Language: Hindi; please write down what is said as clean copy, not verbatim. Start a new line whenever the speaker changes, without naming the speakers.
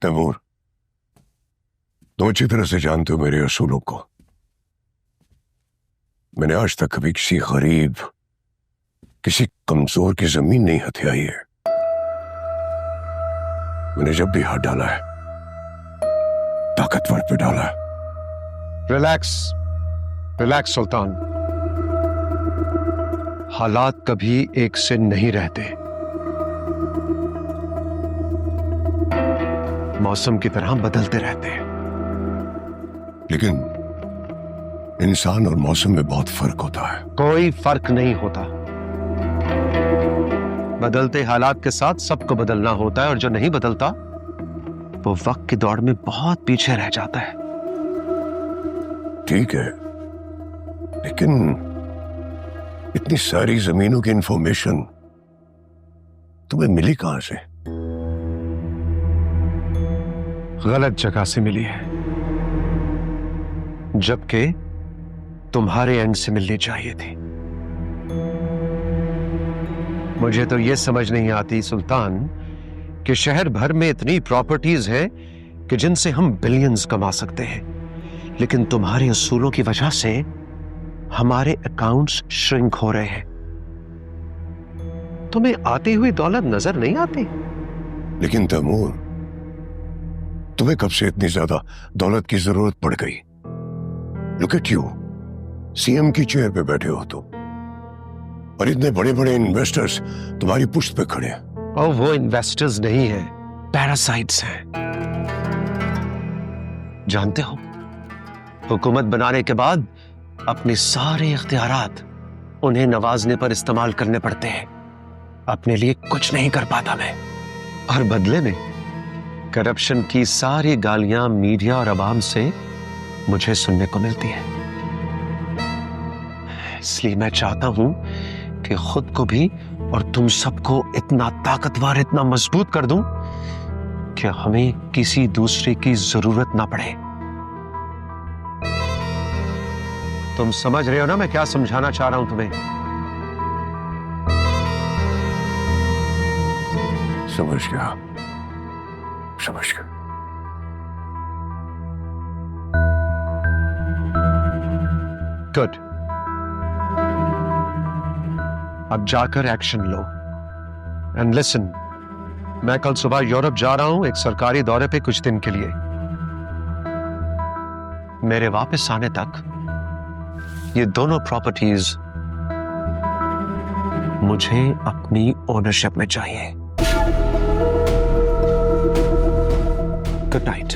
तैमूर, तुम अच्छी तरह से जानते हो मेरे असूलों को। मैंने आज तक कभी किसी गरीब, किसी कमजोर की जमीन नहीं हथियाई है। मैंने जब भी हाथ डाला है ताकतवर पे डाला है।
रिलैक्स, रिलैक्स सुल्तान। हालात कभी एक से नहीं रहते, मौसम की तरह बदलते रहते हैं।
लेकिन इंसान और मौसम में बहुत फर्क होता है।
कोई फर्क नहीं होता। बदलते हालात के साथ सबको बदलना होता है, और जो नहीं बदलता वो वक्त की दौड़ में बहुत पीछे रह जाता है।
ठीक है, लेकिन इतनी सारी जमीनों की इंफॉर्मेशन तुम्हें मिली कहां से?
गलत जगह से मिली है, जबकि तुम्हारे एंड से मिलनी चाहिए थी। मुझे तो यह समझ नहीं आती सुल्तान कि शहर भर में इतनी प्रॉपर्टीज हैं कि जिनसे हम बिलियंस कमा सकते हैं, लेकिन तुम्हारे उसूलों की वजह से हमारे अकाउंट्स श्रिंक हो रहे हैं। तुम्हें आती हुई दौलत नजर नहीं आती?
लेकिन तैमूर, तुम्हें कब से इतनी ज्यादा दौलत की जरूरत पड़ गई? लुक एट यू, सीएम की चेयर पे बैठे हो तुम, और इतने बड़े बड़े इन्वेस्टर्स तुम्हारी पुश्त पे खड़े हैं।
और वो इन्वेस्टर्स नहीं है, पैरासाइट्स हैं। जानते हो, हुकूमत बनाने के बाद अपने सारे इख्तियारात उन्हें नवाजने पर इस्तेमाल करने पड़ते हैं। अपने लिए कुछ नहीं कर पाता मैं, और बदले में करप्शन की सारी गालियां मीडिया और अवाम से मुझे सुनने को मिलती है। इसलिए मैं चाहता हूं कि खुद को भी और तुम सबको इतना ताकतवर, इतना मजबूत कर दूं कि हमें किसी दूसरे की जरूरत ना पड़े। तुम समझ रहे हो ना मैं क्या समझाना चाह रहा हूं तुम्हें?
समझ गया, समझ गया।
गुड, अब जाकर एक्शन लो। एंड लिसन, मैं कल सुबह यूरोप जा रहा हूं एक सरकारी दौरे पे कुछ दिन के लिए। मेरे वापस आने तक ये दोनों प्रॉपर्टीज मुझे अपनी ओनरशिप में चाहिए। Good night.